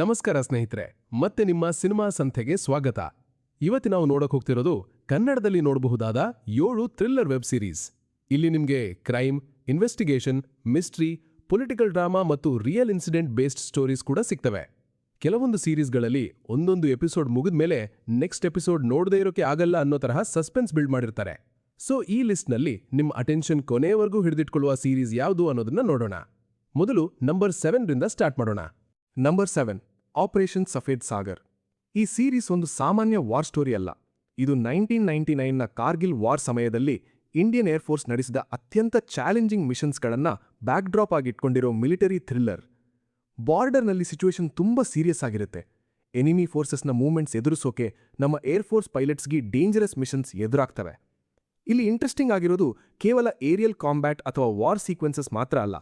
ನಮಸ್ಕಾರ ಸ್ನೇಹಿತರೆ, ಮತ್ತೆ ನಿಮ್ಮ ಸಿನಿಮಾ ಸಂತೆಗೆ ಸ್ವಾಗತ. ಇವತ್ತು ನಾವು ನೋಡಕ್ ಹೋಗ್ತಿರೋದು ಕನ್ನಡದಲ್ಲಿ ನೋಡಬಹುದಾದ 7 ಥ್ರಿಲ್ಲರ್ ವೆಬ್ ಸೀರೀಸ್. ಇಲ್ಲಿ ನಿಮ್ಗೆ crime, investigation, mystery, political drama ಮತ್ತು ರಿಯಲ್ ಇನ್ಸಿಡೆಂಟ್ ಬೇಸ್ಡ್ ಸ್ಟೋರೀಸ್ ಕೂಡ ಸಿಗ್ತವೆ. ಕೆಲವೊಂದು ಸೀರೀಸ್ಗಳಲ್ಲಿ ಒಂದೊಂದು ಎಪಿಸೋಡ್ ಮುಗಿದ್ಮೇಲೆ ನೆಕ್ಸ್ಟ್ ಎಪಿಸೋಡ್ ನೋಡದೇ ಇರೋಕೆ ಆಗಲ್ಲ ಅನ್ನೋ ತರಹ ಸಸ್ಪೆನ್ಸ್ ಬಿಲ್ಡ್ ಮಾಡಿರ್ತಾರೆ. ಸೊ ಈ ಲಿಸ್ಟ್ನಲ್ಲಿ ನಿಮ್ಮ ಅಟೆನ್ಷನ್ ಕೊನೆಯವರೆಗೂ ಹಿಡಿದಿಟ್ಕೊಳ್ಳುವ ಸೀರೀಸ್ ಯಾವುದು ಅನ್ನೋದನ್ನ ನೋಡೋಣ. ಮೊದಲು ನಂಬರ್ 7 ರಿಂದ ಸ್ಟಾರ್ಟ್ ಮಾಡೋಣ. Number 7 operation Safed Sagar. ಈ ಸೀರೀಸ್ ಒಂದು ಸಾಮಾನ್ಯ ವಾರ್ ಸ್ಟೋರಿ ಅಲ್ಲ. ಇದು 1999ನ ಕಾರ್ಗಿಲ್ ವಾರ್ ಸಮಯದಲ್ಲಿ ಇಂಡಿಯನ್ ಏರ್ಫೋರ್ಸ್ ನಡೆಸಿದ ಅತ್ಯಂತ ಚಾಲೆಂಜಿಂಗ್ ಮಿಷನ್ಸ್ಗಳನ್ನು ಬ್ಯಾಕ್ಡ್ರಾಪ್ ಆಗಿಟ್ಕೊಂಡಿರೋ ಮಿಲಿಟರಿ ಥ್ರಿಲ್ಲರ್. ಬಾರ್ಡರ್ನಲ್ಲಿ ಸಿಚುವೇಶನ್ ತುಂಬ ಸೀರಿಯಸ್ ಆಗಿರುತ್ತೆ. ಎನಿಮಿ ಫೋರ್ಸಸ್ನ ಮೂವ್ಮೆಂಟ್ಸ್ ಎದುರಿಸೋಕೆ ನಮ್ಮ ಏರ್ಫೋರ್ಸ್ ಪೈಲಟ್ಸ್ಗೆ ಡೇಂಜರಸ್ ಮಿಷನ್ಸ್ ಎದುರಾಗ್ತವೆ. ಇಲ್ಲಿ ಇಂಟ್ರೆಸ್ಟಿಂಗ್ ಆಗಿರೋದು ಕೇವಲ ಏರಿಯಲ್ ಕಾಂಬ್ಯಾಟ್ ಅಥವಾ ವಾರ್ ಸೀಕ್ವೆನ್ಸಸ್ ಮಾತ್ರ ಅಲ್ಲ.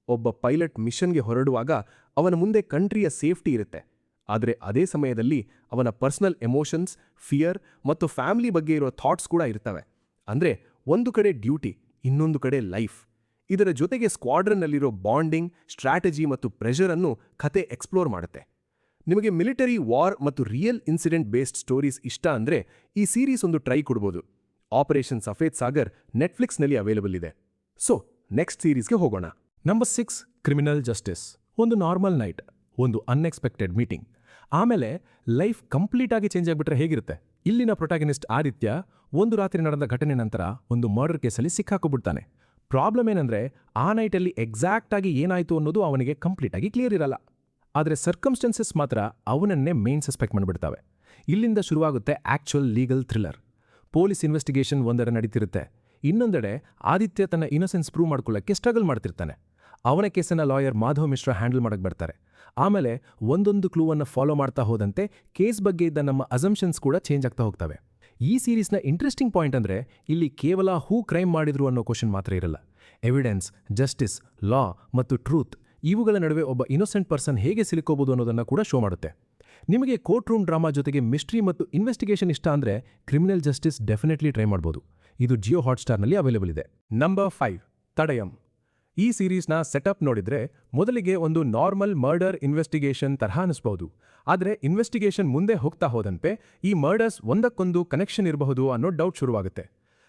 ಒಬ್ಬ ಪೈಲಟ್ ಮಿಷನ್ಗೆ ಹೊರಡುವಾಗ ಅವನ ಮುಂದೆ ಕಂಟ್ರಿಯ ಸೇಫ್ಟಿ ಇರುತ್ತೆ, ಆದರೆ ಅದೇ ಸಮಯದಲ್ಲಿ ಅವನ ಪರ್ಸನಲ್ ಎಮೋಷನ್ಸ್, ಫಿಯರ್ ಮತ್ತು ಫ್ಯಾಮಿಲಿ ಬಗ್ಗೆ ಇರೋ ಥಾಟ್ಸ್ ಕೂಡ ಇರ್ತವೆ. ಅಂದ್ರೆ ಒಂದು ಕಡೆ ಡ್ಯೂಟಿ, ಇನ್ನೊಂದು ಕಡೆ ಲೈಫ್. ಇದರ ಜೊತೆಗೆ ಸ್ಕ್ವಾಡ್ರನ್ನಲ್ಲಿರೋ ಬಾಂಡಿಂಗ್, ಸ್ಟ್ರಾಟಜಿ ಮತ್ತು ಪ್ರೆಷರ್ ಅನ್ನು ಕತೆ ಎಕ್ಸ್ಪ್ಲೋರ್ ಮಾಡುತ್ತೆ. ನಿಮಗೆ ಮಿಲಿಟರಿ ವಾರ್ ಮತ್ತು ರಿಯಲ್ ಇನ್ಸಿಡೆಂಟ್ ಬೇಸ್ಡ್ ಸ್ಟೋರೀಸ್ ಇಷ್ಟ ಅಂದ್ರೆ ಈ ಸೀರೀಸ್ ಒಂದು ಟ್ರೈ ಕೊಡ್ಬೋದು. ಆಪರೇಷನ್ ಸಫೇದ್ ಸಾಗರ್ ನೆಟ್ಫ್ಲಿಕ್ಸ್ನಲ್ಲಿ ಅವೈಲೇಬಲ್ ಇದೆ. ಸೊ ನೆಕ್ಸ್ಟ್ ಸೀರೀಸ್ಗೆ ಹೋಗೋಣ. Number 6 criminal justice. ಒಂದು ನಾರ್ಮಲ್ ನೈಟ್, ಒಂದು ಅನ್ಎಕ್ಸ್ಪೆಕ್ಟೆಡ್ ಮೀಟಿಂಗ್, ಆಮೇಲೆ ಲೈಫ್ ಕಂಪ್ಲೀಟ್ ಆಗಿ ಚೇಂಜ್ ಆಗಿಬಿಟ್ರೆ ಹೇಗಿರುತ್ತೆ? ಇಲ್ಲಿನ ಪ್ರೊಟಾಗನಿಸ್ಟ್ ಆದಿತ್ಯ ಒಂದು ರಾತ್ರಿ ನಡೆದ ಘಟನೆ ನಂತರ ಒಂದು ಮರ್ಡರ್ ಕೇಸಲ್ಲಿ ಸಿಕ್ಕಾಕೊಬಿಡ್ತಾನೆ. ಪ್ರಾಬ್ಲಮ್ ಏನಂದ್ರೆ ಆ ನೈಟಲ್ಲಿ ಎಕ್ಸಾಕ್ಟ್ ಆಗಿ ಏನಾಯ್ತು ಅನ್ನೋದು ಅವನಿಗೆ ಕಂಪ್ಲೀಟ್ ಆಗಿ ಕ್ಲಿಯರ್ ಇರಲ್ಲ. ಆದರೆ ಸರ್ಕಮ್ಸ್ಟೆನ್ಸಸ್ ಮಾತ್ರ ಅವನನ್ನೇ ಮೇನ್ ಸಸ್ಪೆಕ್ಟ್ ಮಾಡಿಬಿಡ್ತವೆ. ಇಲ್ಲಿಂದ ಶುರುವಾಗುತ್ತೆ actual legal thriller. Police investigation ಒಂದೆಡೆ ನಡೀತಿರುತ್ತೆ, ಇನ್ನೊಂದೆಡೆ ಆದಿತ್ಯ ತನ್ನ ಇನ್ನೊಸೆನ್ಸ್ ಪ್ರೂವ್ ಮಾಡ್ಕೊಳ್ಳೋಕ್ಕೆ ಸ್ಟ್ರಗಲ್ ಮಾಡ್ತಿರ್ತಾನೆ. ಅವನ ಕೇಸನ್ನ ಲಾಯರ್ ಮಾಧವ್ ಮಿಶ್ರಾ ಹ್ಯಾಂಡಲ್ ಮಾಡಕ್ಕೆ ಬರ್ತಾರೆ. ಆಮೇಲೆ ಒಂದೊಂದು ಕ್ಲೂವನ್ನು ಫಾಲೋ ಮಾಡ್ತಾ ಹೋದಂತೆ ಕೇಸ್ ಬಗ್ಗೆ ಇದ್ದ ನಮ್ಮ ಅಸಂಪ್ಷನ್ಸ್ ಕೂಡ ಚೇಂಜ್ ಆಗ್ತಾ ಹೋಗ್ತವೆ. ಈ ಸೀರೀಸ್ನ ಇಂಟ್ರೆಸ್ಟಿಂಗ್ ಪಾಯಿಂಟ್ ಅಂದ್ರೆ ಇಲ್ಲಿ ಕೇವಲ ಹೂ ಕ್ರೈಮ್ ಮಾಡಿದ್ರು ಅನ್ನೋ ಕ್ವಶನ್ ಮಾತ್ರ ಇರಲ್ಲ. ಎವಿಡೆನ್ಸ್, ಜಸ್ಟಿಸ್, ಲಾ ಮತ್ತು ಟ್ರೂತ್ ಇವುಗಳ ನಡುವೆ ಒಬ್ಬ ಇನ್ನೊಸೆಂಟ್ ಪರ್ಸನ್ ಹೇಗೆ ಸಿಲುಕೋಬಹುದು ಅನ್ನೋದನ್ನ ಕೂಡ ಶೋ ಮಾಡುತ್ತೆ. ನಿಮಗೆ ಕೋರ್ಟ್ ರೂಮ್ ಡ್ರಾಮಾ ಜೊತೆಗೆ ಮಿಸ್ಟ್ರಿ ಮತ್ತು ಇನ್ವೆಸ್ಟಿಗೇಷನ್ ಇಷ್ಟ ಅಂದ್ರೆ ಕ್ರಿಮಿನಲ್ ಜಸ್ಟಿಸ್ ಡೆಫಿನೆಟ್ಲಿ ಟ್ರೈ ಮಾಡಬಹುದು. ಇದು ಜಿಯೋ ಹಾಟ್ಸ್ಟಾರ್ನಲ್ಲಿ ಅವೈಲೇಬಲ್ ಇದೆ. ನಂಬರ್ 5 ತಡಯಂ. ಈ ಸೀರೀಸ್ನ ಸೆಟಪ್ ನೋಡಿದ್ರೆ ಮೊದಲಿಗೆ ಒಂದು ನಾರ್ಮಲ್ ಮರ್ಡರ್ ಇನ್ವೆಸ್ಟಿಗೇಷನ್ ತರಹ ಅನಿಸ್ಬಹುದು. ಆದರೆ ಇನ್ವೆಸ್ಟಿಗೇಷನ್ ಮುಂದೆ ಹೋಗ್ತಾ ಹೋದಂತೆ ಈ ಮರ್ಡರ್ಸ್ ಒಂದಕ್ಕೊಂದು ಕನೆಕ್ಷನ್ ಇರಬಹುದು ಅನ್ನೋ ಡೌಟ್ ಶುರುವಾಗುತ್ತೆ.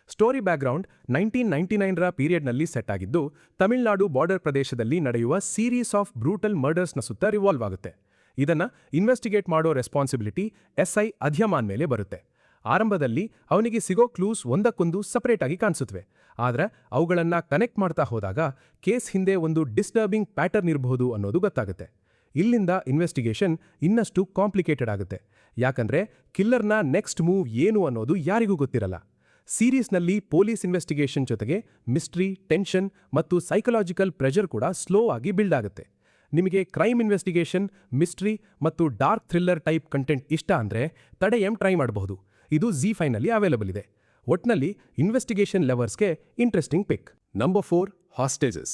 ಸ್ಟೋರಿ ಬ್ಯಾಕ್ಗ್ರೌಂಡ್ 1999ರ ಪೀರಿಯಡ್ನಲ್ಲಿ ಸೆಟ್ ಆಗಿದ್ದು ತಮಿಳುನಾಡು ಬಾರ್ಡರ್ ಪ್ರದೇಶದಲ್ಲಿ ನಡೆಯುವ ಸೀರೀಸ್ ಆಫ್ ಬ್ರೂಟಲ್ ಮರ್ಡರ್ಸ್ನ ಸುತ್ತ ರಿವಾಲ್ವ್ ಆಗುತ್ತೆ. ಇದನ್ನ ಇನ್ವೆಸ್ಟಿಗೇಟ್ ಮಾಡೋ ರೆಸ್ಪಾನ್ಸಿಬಿಲಿಟಿ SI ಅಧ್ಯಮಾನ್ ಮೇಲೆ ಬರುತ್ತೆ. ಆರಂಭದಲ್ಲಿ ಅವನಿಗೆ ಸಿಗೋ ಕ್ಲೂಸ್ ಒಂದಕ್ಕೊಂದು ಸಪರೇಟ್ ಆಗಿ ಕಾಣಿಸುತ್ತವೆ, ಆದ್ರೆ ಅವುಗಳನ್ನ ಕನೆಕ್ಟ್ ಮಾಡ್ತಾ ಹೋದಾಗ ಕೇಸ್ ಹಿಂದೆ ಒಂದು ಡಿಸ್ಟರ್ಬಿಂಗ್ ಪ್ಯಾಟರ್ನ್ ಇರಬಹುದು ಅನ್ನೋದು ಗೊತ್ತಾಗುತ್ತೆ. ಇಲ್ಲಿಂದ ಇನ್ವೆಸ್ಟಿಗೇಷನ್ ಇನ್ನಷ್ಟು ಕಾಂಪ್ಲಿಕೇಟೆಡ್ ಆಗುತ್ತೆ, ಯಾಕಂದ್ರೆ ಕಿಲ್ಲರ್ನ ನೆಕ್ಸ್ಟ್ ಮೂವ್ ಏನು ಅನ್ನೋದು ಯಾರಿಗೂ ಗೊತ್ತಿರಲ್ಲ. ಸೀರೀಸ್ನಲ್ಲಿ ಪೊಲೀಸ್ ಇನ್ವೆಸ್ಟಿಗೇಷನ್ ಜೊತೆಗೆ ಮಿಸ್ಟ್ರಿ, ಟೆನ್ಷನ್ ಮತ್ತು ಸೈಕಲಾಜಿಕಲ್ ಪ್ರೆಷರ್ ಕೂಡ ಸ್ಲೋ ಆಗಿ ಬಿಲ್ಡ್ ಆಗುತ್ತೆ. ನಿಮಗೆ ಕ್ರೈಮ್ ಇನ್ವೆಸ್ಟಿಗೇಷನ್, ಮಿಸ್ಟ್ರಿ ಮತ್ತು ಡಾರ್ಕ್ ಥ್ರಿಲ್ಲರ್ ಟೈಪ್ ಕಂಟೆಂಟ್ ಇಷ್ಟ ಅಂದ್ರೆ ತಡಯಂ ಟ್ರೈ ಮಾಡಬಹುದು. ಇದು ZEE5ನಲ್ಲಿ ಅವೈಲೇಬಲ್ ಇದೆ. ಒಟ್ನಲ್ಲಿ ಇನ್ವೆಸ್ಟಿಗೇಷನ್ ಲವರ್ಸ್ಗೆ ಇಂಟ್ರೆಸ್ಟಿಂಗ್ ಪಿಕ್. ನಂಬರ್ 4 ಹಾಸ್ಟೇಜಸ್.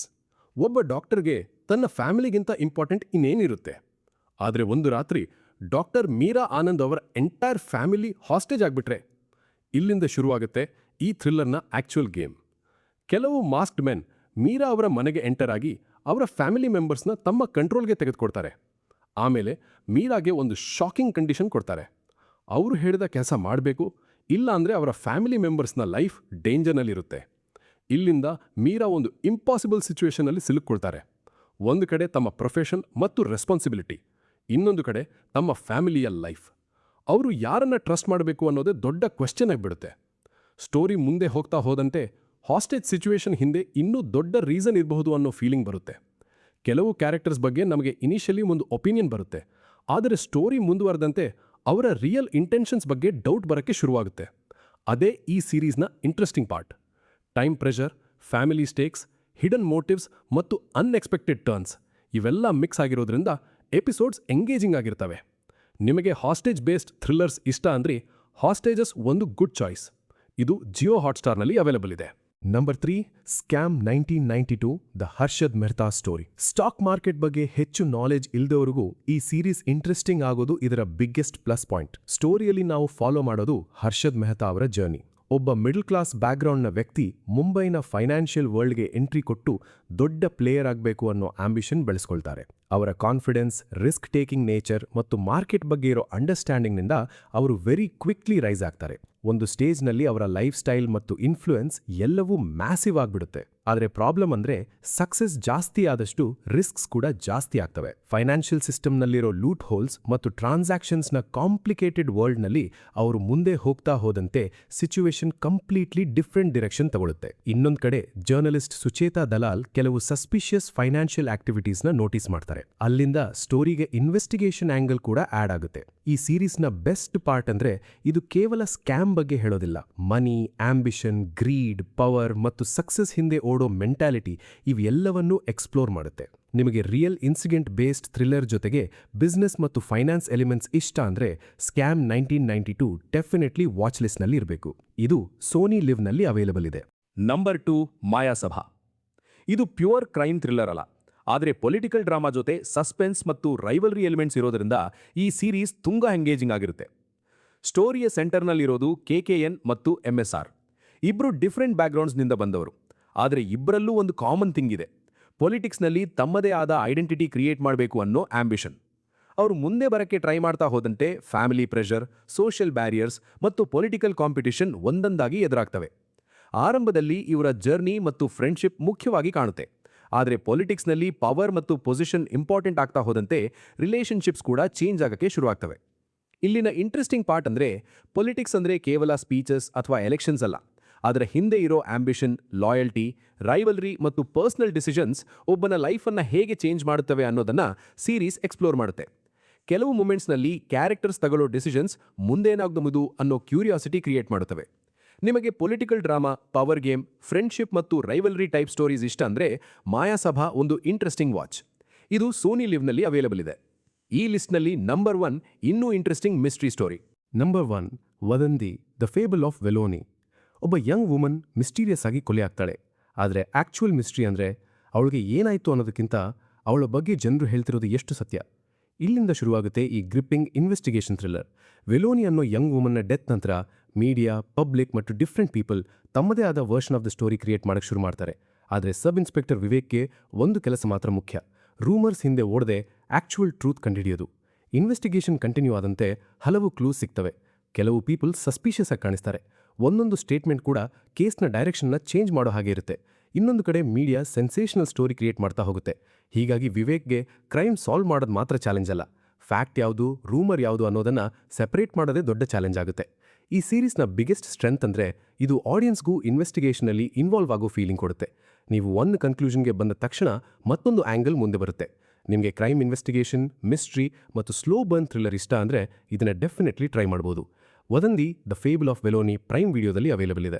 ಒಬ್ಬ ಡಾಕ್ಟರ್ಗೆ ತನ್ನ ಫ್ಯಾಮಿಲಿಗಿಂತ ಇಂಪಾರ್ಟೆಂಟ್ ಇನ್ನೇನಿರುತ್ತೆ. ಆದರೆ ಒಂದು ರಾತ್ರಿ ಡಾಕ್ಟರ್ ಮೀರಾ ಆನಂದ್ ಅವರ ಎಂಟೈರ್ ಫ್ಯಾಮಿಲಿ ಹಾಸ್ಟೇಜ್ ಆಗ್ಬಿಟ್ರೆ ಇಲ್ಲಿಂದ ಶುರುವಾಗುತ್ತೆ ಈ ಥ್ರಿಲ್ಲರ್ನ ಆಕ್ಚುಯಲ್ ಗೇಮ್. ಕೆಲವು ಮಾಸ್ಕ್ಡ್ ಮೆನ್ ಮೀರಾ ಅವರ ಮನೆಗೆ ಎಂಟರ್ ಆಗಿ ಅವರ ಫ್ಯಾಮಿಲಿ ಮೆಂಬರ್ಸ್ನ ತಮ್ಮ ಕಂಟ್ರೋಲ್ಗೆ ತೆಗೆದುಕೊಡ್ತಾರೆ. ಆಮೇಲೆ ಮೀರಾಗೆ ಒಂದು ಶಾಕಿಂಗ್ ಕಂಡೀಷನ್ ಕೊಡ್ತಾರೆ. ಅವರು ಹೇಳಿದ ಕೆಲಸ ಮಾಡಬೇಕು, ಇಲ್ಲ ಅಂದರೆ ಅವರ ಫ್ಯಾಮಿಲಿ ಮೆಂಬರ್ಸ್ನ ಲೈಫ್ ಡೇಂಜರ್ನಲ್ಲಿರುತ್ತೆ. ಇಲ್ಲಿಂದ ಮೀರಾ ಒಂದು ಇಂಪಾಸಿಬಲ್ ಸಿಚುವೇಷನಲ್ಲಿ ಸಿಲುಕ್ಕೊಳ್ತಾರೆ. ಒಂದು ಕಡೆ ತಮ್ಮ ಪ್ರೊಫೆಷನ್ ಮತ್ತು ರೆಸ್ಪಾನ್ಸಿಬಿಲಿಟಿ, ಇನ್ನೊಂದು ಕಡೆ ತಮ್ಮ ಫ್ಯಾಮಿಲಿಯ ಲೈಫ್. ಅವರು ಯಾರನ್ನ ಟ್ರಸ್ಟ್ ಮಾಡಬೇಕು ಅನ್ನೋದೇ ದೊಡ್ಡ ಕ್ವೆಶ್ಚನ್ ಆಗಿಬಿಡುತ್ತೆ. ಸ್ಟೋರಿ ಮುಂದೆ ಹೋಗ್ತಾ ಹೋದಂತೆ ಹಾಸ್ಟೇಜ್ ಸಿಚುವೇಶನ್ ಹಿಂದೆ ಇನ್ನೂ ದೊಡ್ಡ ರೀಸನ್ ಇರಬಹುದು ಅನ್ನೋ ಫೀಲಿಂಗ್ ಬರುತ್ತೆ. ಕೆಲವು ಕ್ಯಾರೆಕ್ಟರ್ಸ್ ಬಗ್ಗೆ ನಮಗೆ ಇನಿಷಿಯಲಿ ಒಂದು ಒಪಿನಿಯನ್ ಬರುತ್ತೆ, ಆದರೆ ಸ್ಟೋರಿ ಮುಂದುವರೆದಂತೆ ಅವರ ರಿಯಲ್ ಇಂಟೆನ್ಷನ್ಸ್ ಬಗ್ಗೆ ಡೌಟ್ ಬರೋಕ್ಕೆ ಶುರುವಾಗುತ್ತೆ. ಅದೇ ಈ ಸೀರೀಸ್ನ interesting part. Time pressure, family stakes, hidden motives ಮತ್ತು ಅನ್ಎಕ್ಸ್ಪೆಕ್ಟೆಡ್ ಟರ್ನ್ಸ್ ಇವೆಲ್ಲ ಮಿಕ್ಸ್ ಆಗಿರೋದ್ರಿಂದ ಎಪಿಸೋಡ್ಸ್ ಎಂಗೇಜಿಂಗ್ ಆಗಿರ್ತವೆ. ನಿಮಗೆ ಹಾಸ್ಟೇಜ್ ಬೇಸ್ಡ್ ಥ್ರಿಲ್ಲರ್ಸ್ ಇಷ್ಟ ಅಂದ್ರೆ ಹಾಸ್ಟೇಜಸ್ ಒಂದು ಗುಡ್ ಚಾಯ್ಸ್. ಇದು ಜಿಯೋ ಹಾಟ್ಸ್ಟಾರ್ನಲ್ಲಿ ಅವೈಲೇಬಲ್ ಇದೆ. Number 3 scam 1992 the Harshad Mehta story. Stock market ಬಗ್ಗೆ ಹೆಚ್ಚು ನಾಲೆಜ್ ಇಲ್ದವರಿಗೂ ಈ ಸೀರೀಸ್ ಇಂಟ್ರೆಸ್ಟಿಂಗ್ ಆಗೋದು ಇದರ ಬಿಗ್ಗೆಸ್ಟ್ ಪ್ಲಸ್ ಪಾಯಿಂಟ್. ಸ್ಟೋರಿಯಲ್ಲಿ ನಾವು ಫಾಲೋ ಮಾಡೋದು ಹರ್ಷದ್ ಮೆಹ್ತಾ ಅವರ ಜರ್ನಿ. ಒಬ್ಬ ಮಿಡಲ್ ಕ್ಲಾಸ್ ಬ್ಯಾಕ್ಗ್ರೌಂಡ್ನ ವ್ಯಕ್ತಿ ಮುಂಬೈನ ಫೈನಾನ್ಷಿಯಲ್ ವರ್ಲ್ಡ್ಗೆ ಎಂಟ್ರಿ ಕೊಟ್ಟು ದೊಡ್ಡ ಪ್ಲೇಯರ್ ಆಗಬೇಕು ಅನ್ನೋ ಆಂಬಿಷನ್ ಬೆಳೆಸ್ಕೊಳ್ತಾರೆ. ಅವರ ಕಾನ್ಫಿಡೆನ್ಸ್, ರಿಸ್ಕ್ ಟೇಕಿಂಗ್ ನೇಚರ್ ಮತ್ತು ಮಾರ್ಕೆಟ್ ಬಗ್ಗೆ ಇರೋ ಅಂಡರ್ಸ್ಟ್ಯಾಂಡಿಂಗ್ನಿಂದ ಅವರು ವೆರಿ ಕ್ವಿಕ್ಲಿ ರೈಸ್ ಆಗ್ತಾರೆ. ಒಂದು ಸ್ಟೇಜ್ನಲ್ಲಿ ಅವರ ಲೈಫ್ ಸ್ಟೈಲ್ ಮತ್ತು ಇನ್ಫ್ಲೂಯೆನ್ಸ್ ಎಲ್ಲವೂ ಮ್ಯಾಸಿವ್ ಆಗ್ಬಿಡುತ್ತೆ. ಆದರೆ ಪ್ರಾಬ್ಲಮ್ ಅಂದ್ರೆ ಸಕ್ಸಸ್ ಜಾಸ್ತಿ ಆದಷ್ಟು ರಿಸ್ಕ್ಸ್ ಕೂಡ ಜಾಸ್ತಿ ಆಗ್ತವೆ. ಫೈನಾನ್ಷಿಯಲ್ ಸಿಸ್ಟಮ್ನಲ್ಲಿರೋ ಲೂಟ್ ಹೋಲ್ಸ್ ಮತ್ತು ಟ್ರಾನ್ಸಾಕ್ಷನ್ಸ್ನ ಕಾಂಪ್ಲಿಕೇಟೆಡ್ ವರ್ಲ್ಡ್ನಲ್ಲಿ ಅವರು ಮುಂದೆ ಹೋಗ್ತಾ ಹೋದಂತೆ ಸಿಚುವೇಶನ್ ಕಂಪ್ಲೀಟ್ಲಿ ಡಿಫ್ರೆಂಟ್ ಡಿರೆಕ್ಷನ್ ತಗೊಳುತ್ತೆ. ಇನ್ನೊಂದ್ ಕಡೆ ಜರ್ನಲಿಸ್ಟ್ ಸುಚೇತಾ ದಲಾಲ್ ಕೆಲವು ಸಸ್ಪಿಷಿಯಸ್ ಫೈನಾನ್ಷಿಯಲ್ ಆಕ್ಟಿವಿಟೀಸ್ನ ನೋಟಿಸ್ ಮಾಡ್ತಾರೆ. ಅಲ್ಲಿಂದ ಸ್ಟೋರಿಗೆ ಇನ್ವೆಸ್ಟಿಗೇಷನ್ ಆಂಗಲ್ ಕೂಡ ಆಡ್ ಆಗುತ್ತೆ. ಈ ಸೀರೀಸ್ನ ಬೆಸ್ಟ್ ಪಾರ್ಟ್ ಅಂದ್ರೆ ಇದು ಕೇವಲ ಸ್ಕ್ಯಾಮ್ ಬಗ್ಗೆ ಹೇಳೋದಿಲ್ಲ. ಮನಿ, ಆಂಬಿಷನ್, ಗ್ರೀಡ್, ಪವರ್ ಮತ್ತು ಸಕ್ಸಸ್ ಹಿಂದೆ ಓಡೋ ಮೆಂಟಾಲಿಟಿ ಇವೆಲ್ಲವನ್ನೂ ಎಕ್ಸ್ಪ್ಲೋರ್ ಮಾಡುತ್ತೆ. ನಿಮಗೆ ರಿಯಲ್ ಇನ್ಸಿಡೆಂಟ್ ಬೇಸ್ಡ್ ಥ್ರಿಲ್ಲರ್ ಜೊತೆಗೆ ಬಿಸ್ನೆಸ್ ಮತ್ತು ಫೈನಾನ್ಸ್ ಎಲಿಮೆಂಟ್ಸ್ ಇಷ್ಟ ಅಂದ್ರೆ ಸ್ಕ್ಯಾಮ್ 1992 ಡೆಫಿನೆಟ್ಲಿ ವಾಚ್ ಲಿಸ್ಟ್ನಲ್ಲಿ ಇರಬೇಕು. ಇದು ಸೋನಿ ಲಿವ್ನಲ್ಲಿ ಅವೈಲಬಲ್ ಇದೆ. ನಂಬರ್ 2 ಮಾಯಾಸಭಾ. ಇದು ಪ್ಯೂರ್ ಕ್ರೈಮ್ ಥ್ರಿಲ್ಲರ್ ಅಲ್ಲ, ಆದರೆ ಪೊಲಿಟಿಕಲ್ ಡ್ರಾಮಾ ಜೊತೆ ಸಸ್ಪೆನ್ಸ್ ಮತ್ತು ರೈವಲ್ರಿ ಎಲಿಮೆಂಟ್ಸ್ ಇರೋದ್ರಿಂದ ಈ ಸೀರೀಸ್ ತುಂಬಾ ಎಂಗೇಜಿಂಗ್ ಆಗಿರುತ್ತೆ. ಸ್ಟೋರಿಯ ಸೆಂಟರ್ನಲ್ಲಿರೋದು KKN ಮತ್ತು MSR. ಇಬ್ರು ಡಿಫ್ರೆಂಟ್ ಬ್ಯಾಕ್ಗ್ರೌಂಡ್ಸ್ನಿಂದ ಬಂದವರು, ಆದರೆ ಇಬ್ಬರಲ್ಲೂ ಒಂದು ಕಾಮನ್ ಥಿಂಗ್ ಇದೆ. ಪೊಲಿಟಿಕ್ಸ್ನಲ್ಲಿ ತಮ್ಮದೇ ಆದ ಐಡೆಂಟಿಟಿ ಕ್ರಿಯೇಟ್ ಮಾಡಬೇಕು ಅನ್ನೋ ಆಂಬಿಷನ್. ಅವರು ಮುಂದೆ ಬರಕ್ಕೆ ಟ್ರೈ ಮಾಡ್ತಾ ಹೋದಂತೆ ಫ್ಯಾಮಿಲಿ ಪ್ರೆಷರ್, ಸೋಷಿಯಲ್ ಬ್ಯಾರಿಯರ್ಸ್ ಮತ್ತು ಪೊಲಿಟಿಕಲ್ ಕಾಂಪಿಟಿಷನ್ ಒಂದೊಂದಾಗಿ ಎದುರಾಗ್ತವೆ. ಆರಂಭದಲ್ಲಿ ಇವರ ಜರ್ನಿ ಮತ್ತು ಫ್ರೆಂಡ್ಶಿಪ್ ಮುಖ್ಯವಾಗಿ ಕಾಣುತ್ತೆ. ಆದರೆ ಪೊಲಿಟಿಕ್ಸ್ನಲ್ಲಿ ಪವರ್ ಮತ್ತು ಪೊಸಿಷನ್ ಇಂಪಾರ್ಟೆಂಟ್ ಆಗ್ತಾ ಹೋದಂತೆ ರಿಲೇಷನ್ಶಿಪ್ಸ್ ಕೂಡ ಚೇಂಜ್ ಆಗಕ್ಕೆ ಶುರುವಾಗ್ತವೆ. ಇಲ್ಲಿನ ಇಂಟ್ರೆಸ್ಟಿಂಗ್ ಪಾರ್ಟ್ ಅಂದ್ರೆ ಪೊಲಿಟಿಕ್ಸ್ ಅಂದ್ರೆ ಕೇವಲ ಸ್ಪೀಚಸ್ ಅಥವಾ ಎಲೆಕ್ಷನ್ಸ್ ಅಲ್ಲ, ಅದರ ಹಿಂದೆ ಇರೋ ಆಂಬಿಷನ್, ಲಾಯಲ್ಟಿ, ರೈವಲ್ರಿ ಮತ್ತು ಪರ್ಸನಲ್ ಡಿಸಿಷನ್ಸ್ ಒಬ್ಬನ ಲೈಫನ್ನ ಹೇಗೆ ಚೇಂಜ್ ಮಾಡುತ್ತವೆ ಅನ್ನೋದನ್ನ ಸೀರೀಸ್ ಎಕ್ಸ್ಪ್ಲೋರ್ ಮಾಡುತ್ತೆ. ಕೆಲವು ಮೂಮೆಂಟ್ಸ್ನಲ್ಲಿ ಕ್ಯಾರೆಕ್ಟರ್ಸ್ ತಗೊಳ್ಳೋ ಡಿಸಿಷನ್ಸ್ ಮುಂದೇನಾಗಬಹುದು ಅನ್ನೋ ಕ್ಯೂರಿಯಾಸಿಟಿ ಕ್ರಿಯೇಟ್ ಮಾಡುತ್ತವೆ. ನಿಮಗೆ political drama, power game, friendship ಮತ್ತು ರೈವಲ್ರಿ ಟೈಪ್ ಸ್ಟೋರೀಸ್ ಇಷ್ಟ ಅಂದ್ರೆ ಮಾಯಾಸಭಾ ಒಂದು ಇಂಟ್ರೆಸ್ಟಿಂಗ್ ವಾಚ್. ಇದು ಸೋನಿ ಲಿವ್ನಲ್ಲಿ ಅವೈಲಬಲ್ ಇದೆ. ಈ ಲಿಸ್ಟ್ನಲ್ಲಿ ನಂಬರ್ 1 ಇನ್ನೂ ಇಂಟ್ರೆಸ್ಟಿಂಗ್ ಮಿಸ್ಟ್ರಿ ಸ್ಟೋರಿ. ನಂಬರ್ 1 ವದಂತಿ ದ ಫೇಬಲ್ ಆಫ್ ವೆಲೋನಿ. ಒಬ್ಬ ಯಂಗ್ ವುಮನ್ ಮಿಸ್ಟೀರಿಯಸ್ ಆಗಿ ಕೊಲೆ ಆಗ್ತಾಳೆ. ಆದರೆ ಆಕ್ಚುಯಲ್ ಮಿಸ್ಟ್ರಿ ಅಂದ್ರೆ ಅವಳಿಗೆ ಏನಾಯ್ತು ಅನ್ನೋದಕ್ಕಿಂತ ಅವಳ ಬಗ್ಗೆ ಜನರು ಹೇಳ್ತಿರೋದು ಎಷ್ಟು ಸತ್ಯ. ಇಲ್ಲಿಂದ ಶುರುವಾಗುತ್ತೆ ಈ ಗ್ರಿಪ್ಪಿಂಗ್ ಇನ್ವೆಸ್ಟಿಗೇಷನ್ ಥ್ರಿಲ್ಲರ್. ವೆಲೋನಿ ಅನ್ನೋ ಯಂಗ್ ವುಮನ್ನ ಡೆತ್ ನಂತರ ಮೀಡಿಯಾ, ಪಬ್ಲಿಕ್ ಮತ್ತು ಡಿಫ್ರೆಂಟ್ ಪೀಪಲ್ ತಮ್ಮದೇ ಆದ version of the story create ಮಾಡಕ್ಕೆ ಶುರು ಮಾಡ್ತಾರೆ. ಆದರೆ ಸಬ್ ಇನ್ಸ್ಪೆಕ್ಟರ್ ವಿವೇಕ್ಗೆ ಒಂದು ಕೆಲಸ ಮಾತ್ರ ಮುಖ್ಯ: ರೂಮರ್ಸ್ ಹಿಂದೆ ಓಡದೆ ಆಕ್ಚುಯಲ್ ಟ್ರೂತ್ ಕಂಡುಹಿಡಿಯೋದು. ಇನ್ವೆಸ್ಟಿಗೇಷನ್ ಕಂಟಿನ್ಯೂ ಆದಂತೆ ಹಲವು ಕ್ಲೂಸ್ ಸಿಗ್ತವೆ. ಕೆಲವು ಪೀಪಲ್ ಸಸ್ಪಿಷಿಯಸ್ ಆಗಿ ಕಾಣಿಸ್ತಾರೆ. ಒಂದೊಂದು ಸ್ಟೇಟ್ಮೆಂಟ್ ಕೂಡ ಕೇಸ್ನ ಡೈರೆಕ್ಷನ್ನ ಚೇಂಜ್ ಮಾಡೋ ಹಾಗೆ ಇರುತ್ತೆ. ಇನ್ನೊಂದು ಕಡೆ ಮೀಡಿಯಾ ಸೆನ್ಸೇಷನಲ್ ಸ್ಟೋರಿ ಕ್ರಿಯೇಟ್ ಮಾಡ್ತಾ ಹೋಗುತ್ತೆ. ಹೀಗಾಗಿ ವಿವೇಕ್ಗೆ ಕ್ರೈಮ್ ಸಾಲ್ವ್ ಮಾಡೋದು ಮಾತ್ರ ಚಾಲೆಂಜ್ ಅಲ್ಲ, ಫ್ಯಾಕ್ಟ್ ಯಾವುದು, ರೂಮರ್ ಯಾವುದು ಅನ್ನೋದನ್ನ ಸೆಪರೇಟ್ ಮಾಡೋದೇ ದೊಡ್ಡ ಚಾಲೆಂಜ್ ಆಗುತ್ತೆ. ಈ ಸೀರೀಸ್ನ ಬಿಗ್ಗೆಸ್ಟ್ ಸ್ಟ್ರೆಂತ್ ಅಂದ್ರೆ ಇದು ಆಡಿಯನ್ಸ್ಗೂ ಇನ್ವೆಸ್ಟಿಗೇಷನಲ್ಲಿ ಇನ್ವಾಲ್ವ್ ಆಗೋ ಫೀಲಿಂಗ್ ಕೊಡುತ್ತೆ. ನೀವು ಒಂದು ಕನ್ಕ್ಲೂಷನ್ಗೆ ಬಂದ ತಕ್ಷಣ ಮತ್ತೊಂದು ಆಂಗಲ್ ಮುಂದೆ ಬರುತ್ತೆ. ನಿಮಗೆ ಕ್ರೈಮ್ ಇನ್ವೆಸ್ಟಿಗೇಷನ್, ಮಿಸ್ಟ್ರಿ ಮತ್ತು ಸ್ಲೋ ಬರ್ನ್ ಥ್ರಿಲ್ಲರ್ ಇಷ್ಟ ಅಂದರೆ ಇದನ್ನು ಡೆಫಿನೆಟ್ಲಿ ಟ್ರೈ ಮಾಡ್ಬೋದು. ವದಂತಿ ದ ಫೇಬಲ್ ಆಫ್ ವೆಲೋನಿ ಪ್ರೈಮ್ ವಿಡಿಯೋದಲ್ಲಿ ಅವೈಲಬಲ್ ಇದೆ.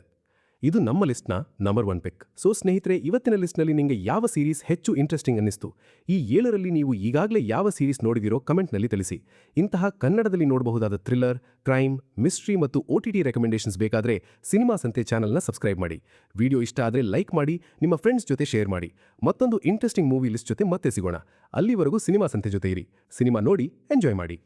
ಇದು ನಮ್ಮ ಲಿಸ್ಟ್ನ ನಂಬರ್ 1 ಪಿಕ್. ಸೊ ಸ್ನೇಹಿತರೆ, ಇವತ್ತಿನ ಲಿಸ್ಟ್ನಲ್ಲಿ ನಿಮಗೆ ಯಾವ ಸೀರೀಸ್ ಹೆಚ್ಚು ಇಂಟ್ರೆಸ್ಟಿಂಗ್ ಅನ್ನಿಸ್ತು? ಈ 7ರಲ್ಲಿ ನೀವು ಈಗಾಗಲೇ ಯಾವ ಸೀರೀಸ್ ನೋಡಿದಿರೋ ಕಮೆಂಟ್ನಲ್ಲಿ ತಿಳಿಸಿ. ಇಂತಹ ಕನ್ನಡದಲ್ಲಿ ನೋಡಬಹುದಾದ ಥ್ರಿಲ್ಲರ್, ಕ್ರೈಮ್, ಮಿಸ್ಟ್ರಿ ಮತ್ತು OTT ರೆಕಮೆಂಡೇಷನ್ಸ್ ಬೇಕಾದರೆ ಸಿನಿಮಾ ಸಂತೆ ಚಾನಲ್ನ ಸಬ್ಸ್ಕ್ರೈಬ್ ಮಾಡಿ. ವಿಡಿಯೋ ಇಷ್ಟ ಆದರೆ ಲೈಕ್ ಮಾಡಿ, ನಿಮ್ಮ ಫ್ರೆಂಡ್ಸ್ ಜೊತೆ ಶೇರ್ ಮಾಡಿ. ಮತ್ತೊಂದು ಇಂಟ್ರೆಸ್ಟಿಂಗ್ ಮೂವಿ ಲಿಸ್ಟ್ ಜೊತೆ ಮತ್ತೆ ಸಿಗೋಣ. ಅಲ್ಲಿವರೆಗೂ ಸಿನಿಮಾ ಸಂತೆ ಜೊತೆ ಇರಿ. ಸಿನಿಮಾ ನೋಡಿ ಎಂಜಾಯ್ ಮಾಡಿ.